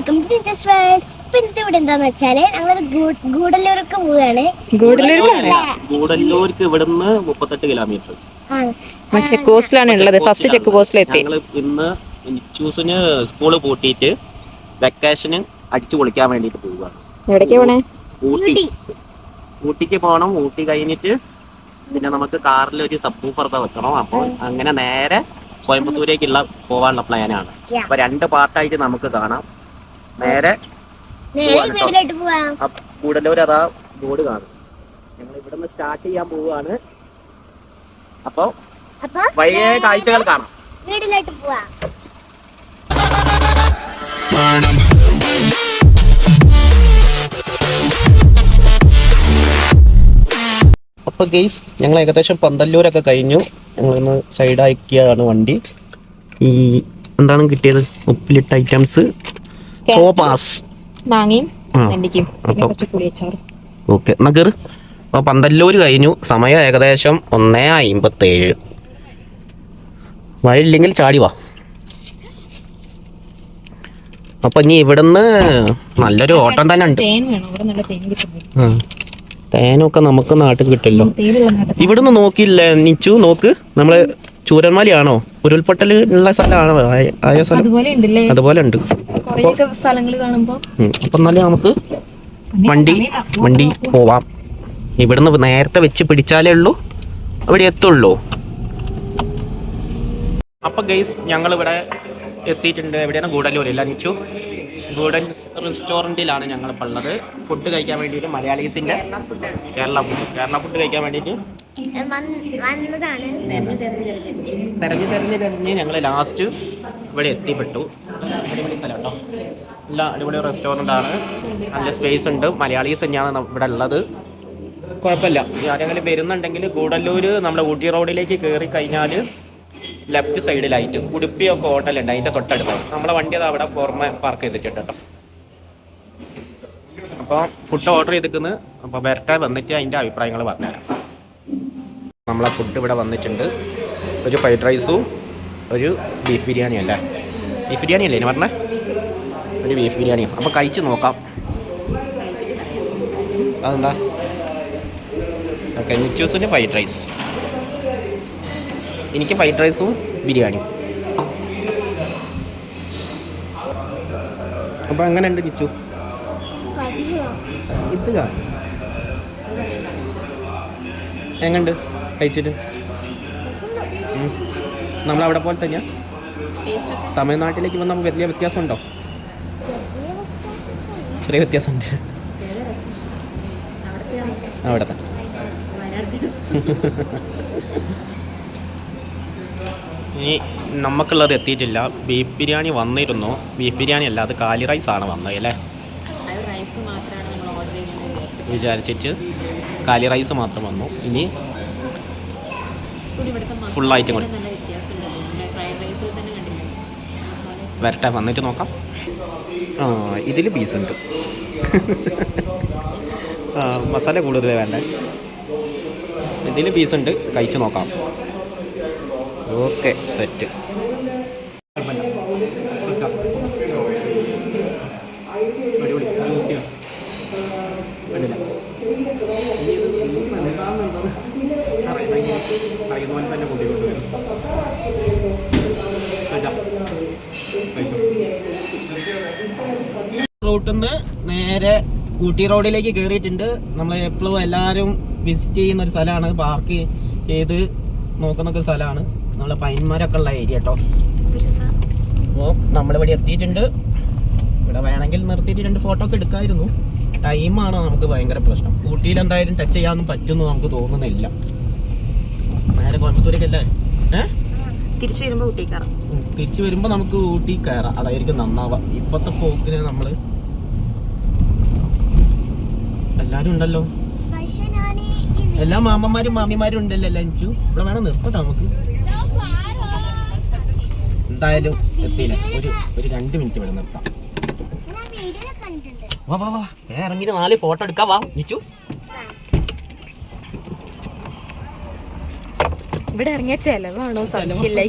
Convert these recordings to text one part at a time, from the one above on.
Welcome to just world. ഇന്നത്തെ ഇവിടെ എന്താന്ന് വെച്ചാല് ഞങ്ങള് ഗൂഡല്ലൂർക്ക് പോവുകയാണ്. ഗൂഡല്ലൂർക്ക് ഇവിടുന്ന് 38 കിലോമീറ്റർ ചെക്ക് പോസ്റ്റിലാണ് ഉള്ളത്. ഫസ്റ്റ് ചെക്ക് പോസ്റ്റിലെത്തി. ഞങ്ങൾ ഇന്ന് ചൂസിന് സ്കൂള് പൂട്ടിയിട്ട് വെക്കേഷന് അടിച്ചു പൊളിക്കാൻ വേണ്ടിട്ട് പോവുകയാണ്. എവിടേക്ക് പോണേ? ഊട്ടിക്ക് പോകണം. ഊട്ടി കഴിഞ്ഞിട്ട് പിന്നെ നമുക്ക് കാറിൽ ഒരു സബ് വൂഫർ വെക്കണം. അപ്പോൾ അങ്ങനെ നേരെ കോയമ്പത്തൂരേക്കുള്ള പോവാനുള്ള പ്ലാനാണ്. അപ്പൊ 2 പാർട്ടായിട്ട് നമുക്ക് കാണാം. നേരെ ഗൂഡല്ലൂർ അതാ ബോർഡ് കാണും. ഞങ്ങൾ ഇവിടുന്ന് സ്റ്റാർട്ട് ചെയ്യാൻ പോവുകയാണ്. അപ്പൊ വഴിയെ കാഴ്ചകൾ കാണാം. വീട്ടിലോട്ട് പോവാം. അപ്പോൾ ഗെയ്സ്, ഞങ്ങൾ ഏകദേശം പന്തല്ലൂരൊക്കെ കഴിഞ്ഞു. ഞങ്ങളൊന്ന് സൈഡാക്കിയാണ് വണ്ടി. ഈ എന്താണ് കിട്ടിയത്? ഉപ്പിലിട്ട ഐറ്റംസ്, സോപ്പാസ്, മാങ്ങയും ഓക്കെ നഗർ. അപ്പോൾ പന്തല്ലൂർ കഴിഞ്ഞു. സമയം ഏകദേശം 1:57. വഴിയില്ലെങ്കിൽ ചാടി വാ. അപ്പം ഇനി ഇവിടുന്ന് നല്ലൊരു ഓട്ടം തന്നെ ഉണ്ട്. തേനൊക്കെ നമുക്ക് നാട്ടിൽ കിട്ടുമല്ലോ. ഇവിടുന്ന് നോക്കിയില്ലേ നിച്ചു? നോക്ക്, നമ്മള് ചൂരന്മാലിയാണോ ഉരുൾപൊട്ടൽ ഉള്ള സ്ഥലമാണോ? ആയ സ്ഥലം അതുപോലെ ഉണ്ട്. അപ്പൊ എന്നാലും നമുക്ക് വണ്ടി പോവാം. ഇവിടുന്ന് നേരത്തെ വെച്ച് പിടിച്ചാലേ ഉള്ളൂ അവിടെ എത്തുള്ളൂ. അപ്പൊ ഗൈസ്, ഞങ്ങൾ ഇവിടെ എത്തിയിട്ടുണ്ട്. എവിടെയാണ്? ഗൂഡല്ലൂരില്ല നിച്ചു. ഗൂഡൻ റെസ്റ്റോറൻറ്റിലാണ് ഞങ്ങളിപ്പോൾ ഉള്ളത്. ഫുഡ് കഴിക്കാൻ വേണ്ടിയിട്ട് മലയാളീസിൻ്റെ കേരള ഫുഡ് കഴിക്കാൻ വേണ്ടിയിട്ട് തെരഞ്ഞ് ഞങ്ങൾ ലാസ്റ്റ് ഇവിടെ എത്തിപ്പെട്ടു. അടിപൊളി സ്ഥലം കേട്ടോ. നല്ല അടിപൊളി റെസ്റ്റോറൻ്റാണ്. നല്ല സ്പേസ് ഉണ്ട്. മലയാളീസ് തന്നെയാണ് ഇവിടെ ഉള്ളത്. കുഴപ്പമില്ല. ആരെങ്കിലും വരുന്നുണ്ടെങ്കിൽ ഗൂഡല്ലൂർ നമ്മുടെ ഊട്ടി റോഡിലേക്ക് കയറി കഴിഞ്ഞാൽ ലെഫ്റ്റ് സൈഡിലായിട്ട് ഉടുപ്പിയൊക്കെ ഹോട്ടലുണ്ട്. അതിൻ്റെ തൊട്ടടുത്ത് നമ്മളെ വണ്ടി അത് അവിടെ പുറമെ പാർക്ക് ചെയ്തിട്ടുണ്ട് കേട്ടോ. അപ്പോൾ ഫുഡ് ഓർഡർ ചെയ്തിരിക്കുന്നു. അപ്പോൾ വരട്ടെ, വന്നിട്ട് അതിൻ്റെ അഭിപ്രായങ്ങൾ പറഞ്ഞുതരാം. നമ്മളെ ഫുഡ് ഇവിടെ വന്നിട്ടുണ്ട്. ഒരു ഫ്രൈഡ് റൈസും ഒരു ബീഫ് ബിരിയാണി അല്ലേ? ബീഫ് ബിരിയാണി അല്ലേ ഇനി പറഞ്ഞേ? ഒരു ബീഫ് ബിരിയാണിയും. അപ്പോൾ കഴിച്ച് നോക്കാം. അതെന്താ? ഓക്കെ, നിച്ചൂസിന് ഫ്രൈഡ് റൈസ്, എനിക്ക് ഫ്രൈഡ് റൈസും ബിരിയാണിയും. അപ്പോൾ എങ്ങനെ ഉണ്ട് നിച്ചു? ഇത് എങ്ങനെയുണ്ട് കഴിച്ചിട്ട്? നമ്മളവിടെ പോലെ തന്നെയാണ്? തമിഴ്നാട്ടിലേക്ക് വന്നപ്പോൾ വലിയ വ്യത്യാസമുണ്ടോ? ചെറിയ വ്യത്യാസമുണ്ട്. അവിടത്തെ ഇനി നമുക്കുള്ളത് എത്തിയിട്ടില്ല. ബീഫ് ബിരിയാണി വന്നിരുന്നു. ബീഫ് ബിരിയാണി അല്ല, അത് കാലി റൈസാണ് വന്നത് അല്ലേ? വിചാരിച്ചിട്ട് കാലി റൈസ് മാത്രം വന്നു. ഇനി ഫുള്ളായിട്ട് കൂടി വരട്ടെ, വന്നിട്ട് നോക്കാം. ഇതിൽ പീസുണ്ട്. മസാല കൂടുതൽ വേണ്ട. ഇതിൽ പീസുണ്ട്, കഴിച്ച് നോക്കാം. Okay, set. റൂട്ടിൽ നിന്ന് നേരെ ഊട്ടി റോഡിലേക്ക് കയറിയിട്ടുണ്ട്. നമ്മൾ എപ്പോഴും എല്ലാവരും വിസിറ്റ് ചെയ്യുന്ന ഒരു സ്ഥലമാണ്. പാർക്ക് ചെയ്ത് നോക്കുന്നൊക്കെ സ്ഥലമാണ്. നമ്മളെ പൈന്മാരൊക്കെ ഉള്ള ഏരിയ കേട്ടോ. അപ്പോൾ നമ്മളിവിടെ എത്തിയിട്ടുണ്ട്. ഇവിടെ വേണമെങ്കിൽ നിർത്തിയിട്ട് 2 ഫോട്ടോ ഒക്കെ എടുക്കാമായിരുന്നു. ടൈമാണ് നമുക്ക് ഭയങ്കര പ്രശ്നം. ഊട്ടിയിൽ എന്തായാലും ടച്ച് ചെയ്യാനൊന്നും പറ്റുമെന്ന് നമുക്ക് തോന്നുന്നില്ല. നേരെ കോയമ്പത്തൂരേക്കല്ലേ? തിരിച്ചു വരുമ്പോൾ നമുക്ക് ഊട്ടി കയറാം. അതായിരിക്കും നന്നാവുക. ഇപ്പോഴത്തെ പോക്കിന് നമ്മൾ എല്ലാവരും ഉണ്ടല്ലോ, എല്ലാ മാമന്മാരും മാമിമാരും ഉണ്ടല്ലോ എല്ലാം. അഞ്ചു ഇവിടെ വേണം നിർത്തട്ടെ നമുക്ക്. എന്തായാലും എത്തിയില്ല. ഒരു 2 മിനിറ്റ് ഇവിടെ നിർത്താം. വാ വാ വാ, ഇറങ്ങിട്ട് 4 ഫോട്ടോ എടുക്കാം. വാ നിച്ചു. ഇവിടെ ഇറങ്ങിയ ചെലവാണോ? സംശയമില്ല.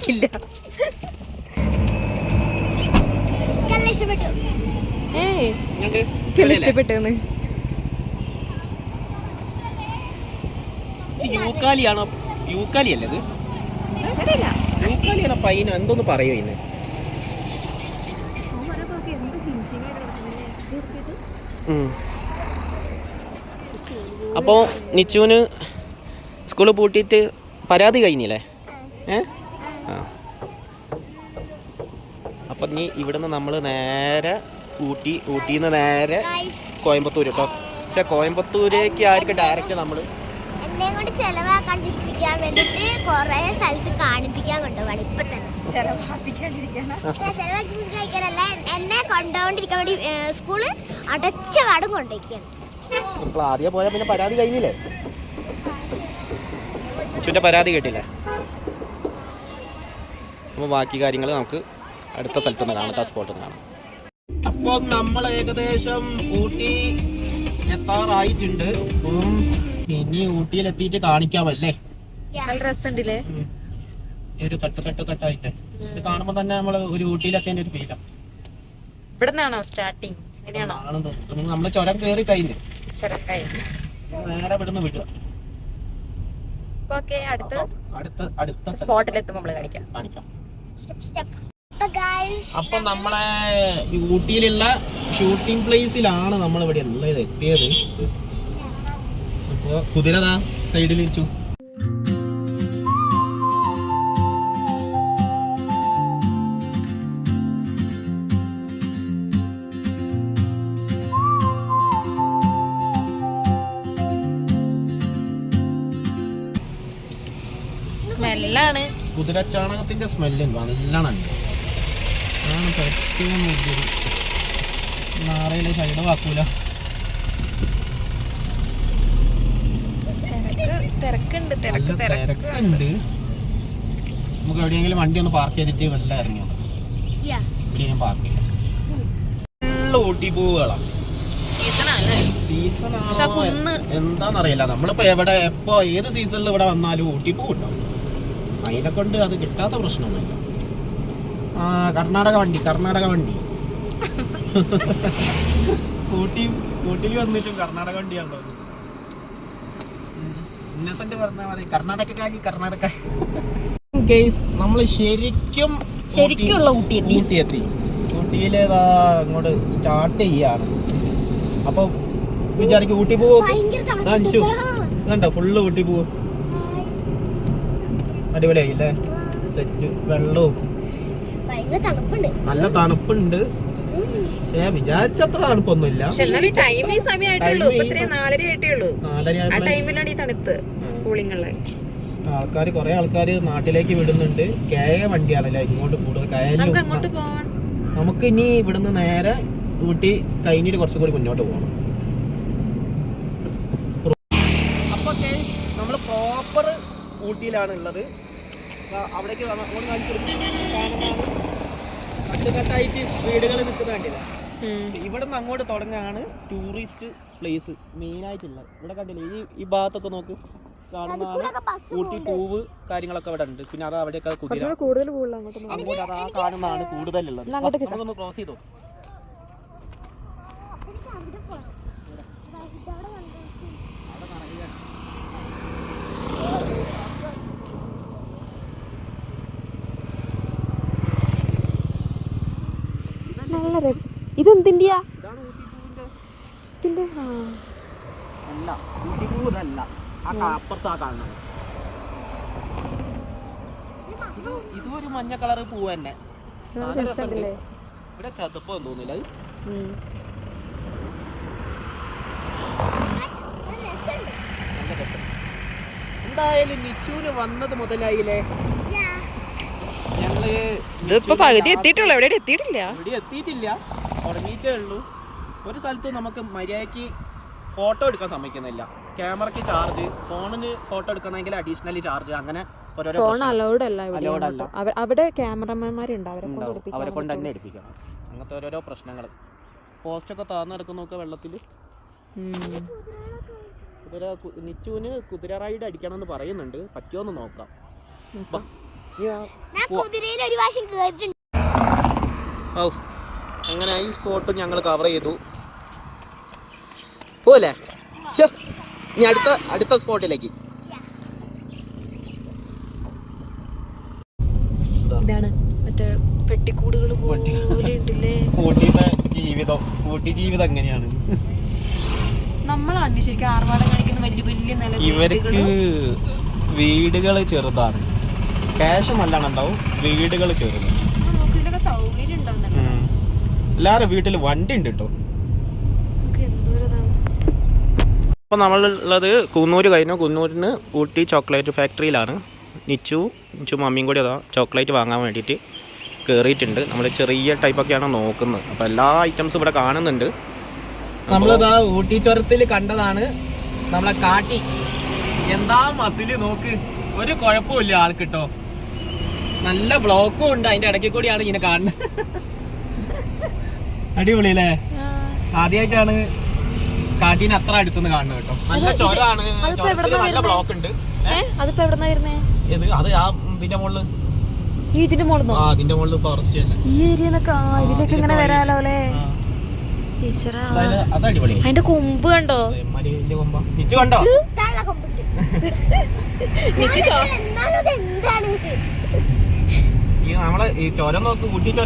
ഏയ് ഞങ്ങൾക്ക് ഇഷ്ടപ്പെട്ടെന്ന്. യൂക്കാലിയാണോ? യൂക്കാലി അല്ലേ ഇത്? യൂക്കാലിയാണോ പൈന എന്തോന്ന് പറയോ ഇന്ന്? അപ്പോൾ നിച്ചുവിന് സ്കൂൾ പൂട്ടിയിട്ട് പരാതി കഴിഞ്ഞില്ലേ? ആ അപ്പം നീ ഇവിടുന്ന് നമ്മൾ നേരെ ഊട്ടിയിൽ നിന്ന് നേരെ കോയമ്പത്തൂർ കേട്ടോ. പക്ഷെ കോയമ്പത്തൂരേക്ക് ആയിരിക്കും ഡയറക്റ്റ് നമ്മൾ എന്നെ കൊണ്ട് ചെലവാക്കാണ്ടിരിക്കാൻ വേണ്ടിട്ട് കൊറേ സ്ഥലത്ത് കാണിപ്പിക്കാൻ കൊണ്ടുപോകാണ് ഇപ്പൊ തന്നെ. ചെലവാക്കിക്കാനല്ല, എന്നെ കൊണ്ടുപോകൊണ്ടിരിക്കാൻ വേണ്ടി സ്കൂള് അടച്ച പാടും കൊണ്ടുപോയിക്കാണ്. ഇപ്പോൾ ആദ്യം പോയാൽ പിന്നെ പരാതി കഴിഞ്ഞില്ലേ? അച്ഛൻ്റെ പരാതി കേട്ടില്ലേ? അപ്പോൾ ബാക്കി കാര്യങ്ങൾ നമുക്ക് അടുത്ത സ്ഥലത്തുനിന്ന് കാണാം, സ്പോട്ടിൽ നിന്ന് കാണാം. അപ്പോൾ നമ്മൾ ഏകദേശം ഊട്ടി എത്താറായിട്ടുണ്ട്. അപ്പം ഇനി ഊട്ടിയിൽ എത്തിയിട്ട് കാണിക്കാമല്ലേ? നല്ല രസമുണ്ടല്ലേ ഒരു തട്ടായിട്ട് ഇത് കാണുമ്പോൾ തന്നെ നമ്മൾ ഒരു ഊട്ടിയിലെത്തേണ്ട ഒരു ഫീലാണ്. ഇവിടെ നിന്നാണോ സ്റ്റാർട്ടിങ്? എങ്ങനെയാണോ? നമ്മൾ ചുരം കയറി കഴിഞ്ഞ് ചുരക്കായി നേരെ ഇവിടുന്ന് വിടുക. അടുത്ത സ്പോട്ടിലെത്തുമ്പോൾ നമ്മൾ കാണിക്കാം. അപ്പൊ നമ്മളെ ഊട്ടിയിലുള്ള ഷൂട്ടിംഗ് പ്ലേസിലാണ് നമ്മൾ ഇവിടെ ഉള്ളത് എത്തിയത്. അപ്പൊ കുതിരതാ സൈഡിൽ വെച്ചു. സ്മെല്ലാണ്. കുതിരച്ചാണകത്തിന്റെ സ്മെല്ലുണ്ട്, നല്ലോണം. അതാണ് പറ്റും നാറയില് സൈഡ് വാക്കൂല. തിരക്കുണ്ട്. നമുക്ക് എവിടെയെങ്കിലും വണ്ടി ഒന്ന് പാർക്ക് ചെയ്തിട്ട് വെള്ളം ഇറങ്ങിയോ? എവിടെയും പാർക്ക് ചെയ്യാം. ഊട്ടി പൂവുകളാണ് സീസൺ എന്താന്നറിയില്ല. നമ്മളിപ്പോ എവിടെ എപ്പോ ഏത് സീസണിൽ ഇവിടെ വന്നാലും ഊട്ടി പൂ ഉണ്ടാവും. അതിനെ കൊണ്ട് അത് കിട്ടാത്ത പ്രശ്നമൊന്നുമില്ല. കർണാടക വണ്ടി ഊട്ടിയിൽ വന്നിട്ടും കർണാടക വണ്ടിയാണോ? ഇന്നസെന്റ് പറഞ്ഞാൽ മതി കർണാടക. നമ്മൾ ശരിക്കുള്ള ഊട്ടി എത്തി. ഊട്ടിയിലേതാ അങ്ങോട്ട് സ്റ്റാർട്ട് ചെയ്യാണ്. അപ്പൊ വിചാരിക്കും ഊട്ടി പൂവ് കാണിച്ചു ഇതുണ്ടോ? ഫുള്ള് ഊട്ടി പൂവ് അടിപൊളിയായില്ലേ? സെറ്റ് വെള്ളവും നല്ല തണുപ്പുണ്ട്. പക്ഷെ വിചാരിച്ചത്ര തണുപ്പൊന്നുമില്ല. കുറെ ആൾക്കാര് നാട്ടിലേക്ക് വിടുന്നുണ്ട്. വണ്ടിയാണല്ലേ ഇങ്ങോട്ട് കൂടുതൽ. നമുക്ക് ഇനി ഇവിടുന്ന് നേരെ ഊട്ടി കഴിഞ്ഞിട്ട് കുറച്ചും കൂടി മുന്നോട്ട് പോകണം. അപ്പൊ നമ്മൾ പ്രോപ്പർ ഊട്ടിയിലാണ് ഉള്ളത്. അവിടേക്ക് കട്ടായിട്ട് വീടുകൾ നിൽക്കുന്ന കണ്ടില്ല. ഇവിടെ നിന്ന് അങ്ങോട്ട് തുടങ്ങാണ് ടൂറിസ്റ്റ് പ്ലേസ് മെയിനായിട്ടുള്ളത്. ഇവിടെ കണ്ടില്ലേ ഈ ഭാഗത്തൊക്കെ നോക്ക് കാണുന്നതാണ് ഊട്ടി പൂവ് കാര്യങ്ങളൊക്കെ ഇവിടെ ഉണ്ട്. പിന്നെ അത് അവിടെയൊക്കെ അങ്ങോട്ട് അതാ കാണുന്നതാണ് കൂടുതലുള്ളത്. നമുക്കൊന്ന് ക്രോസ് ചെയ്തോ. നല്ല രസം. ഇതെന്തിന്റെയാ? ഇതൊരു മഞ്ഞ കളറ് പൂവ് തന്നെ. ഇവിടെ ചതപ്പോ തോന്നില്ല. എന്തായാലും നിച്ചുവിന് വന്നത് മുതലായില്ലേ? ഇതിപ്പോ പകുതി എത്തിയിട്ടുള്ളൂ. എവിടെ എത്തിയിട്ടില്ല. തുടങ്ങിയിട്ടേ ഉള്ളൂ. ഒരു സ്ഥലത്ത് നമുക്ക് മര്യാദയ്ക്ക് ഫോട്ടോ എടുക്കാൻ സമ്മതിക്കുന്നില്ല. ക്യാമറയ്ക്ക് ചാർജ്, ഫോണിന് ഫോട്ടോ എടുക്കണമെങ്കിൽ അഡീഷണലി ചാർജ്. അങ്ങനെ ഫോൺ അലൗഡ് അല്ല അവിടെ. ക്യാമറമാൻമാരുണ്ട്, അവരെ കൊണ്ട് തന്നെ എടുപ്പിക്കണം. അങ്ങനത്തെ ഓരോരോ പ്രശ്നങ്ങൾ. പോസ്റ്റൊക്കെ താഴ്ന്നെടുക്കുന്നൊക്കെ വെള്ളത്തിൽ. നിച്ചുവിന് കുതിര റൈഡ് അടിക്കണം എന്ന് പറയുന്നുണ്ട്. പറ്റുമോന്ന് നോക്കാം. അങ്ങനെ ഈ സ്പോട്ടും ഞങ്ങൾ കവർ ചെയ്തു. പോലെ ഇനി അടുത്ത സ്പോട്ടിലേക്ക്. ഇതാണ് മറ്റേ പെട്ടിക്കൂടുകൾ പോലെ ഉണ്ടല്ലേ ഊട്ടി ജീവിതം എങ്ങനെയാണ് നമ്മളാണ് ശരിക്കും ആർഭാടം കാണിക്കുന്ന വലിയ വലിയ നില. ഇവർക്ക് വീടുകൾ ചെറുതാണ്, ക്യാഷ് നല്ലോണം ഉണ്ടാവും, വീടുകൾ ചെറുതാണ്. ഇതിലൊക്കെ സൗകര്യം ഉണ്ടാവുന്നുണ്ട്. എല്ലാവരും വീട്ടിൽ വണ്ടി ഉണ്ട് കേട്ടോ. അപ്പോൾ നമ്മളുള്ളത് കുന്നൂർ കഴിഞ്ഞു. കുന്നൂരിന് ഊട്ടി ചോക്ലേറ്റ് ഫാക്ടറിയിലാണ്. നിച്ചു മമ്മിയും കൂടി അതാ ചോക്ലേറ്റ് വാങ്ങാൻ വേണ്ടിയിട്ട് കയറിയിട്ടുണ്ട്. നമ്മൾ ചെറിയ ടൈപ്പൊക്കെയാണ് നോക്കുന്നത്. അപ്പോൾ എല്ലാ ഐറ്റംസും ഇവിടെ കാണുന്നുണ്ട്. നമ്മളിതാ ഊട്ടി ചുരത്തിൽ കണ്ടതാണ് നമ്മളെ കാട്ടി. എന്താ മസില് നോക്ക്, ഒരു കുഴപ്പമില്ല ആൾക്ക് കേട്ടോ. നല്ല ബ്ലോക്കും ഉണ്ട്, അതിൻ്റെ ഇടയ്ക്ക് കൂടിയാണ് ഇങ്ങനെ കാണുന്നത്. അടിപൊളി അല്ലേ? ആദ്യമായിട്ടാണ് കാട്ടീനെ അത്ര അടുത്തുനിന്ന് കാണുന്നത് കേട്ടോ. നല്ല ചുരമാണ്, ചുരത്തിൽ നല്ല ബ്ലോക്ക് ഉണ്ട്. അതിപ്പോ എവിടെന്നാ വരുന്നേ? ഇത് അത് ആ ഇതിന്റെ മുകളിൽ, ഇതിന്റെ മുകളിൽ അതിന്റെ മുകളിൽ ഫോറസ്റ്റ് അല്ലേ ഈ ഏരിയന്നൊക്കെ. ഇതിലേക്ക് ഇങ്ങനെ വരാലോ അല്ലേ? അത് അടിപൊളി. അതിന്റെ കൊമ്പ് കണ്ടോ? നിച്ചു കണ്ടോ? നമ്മള് ഈ ചുരം നോക്ക്, ഊട്ടി ചുരം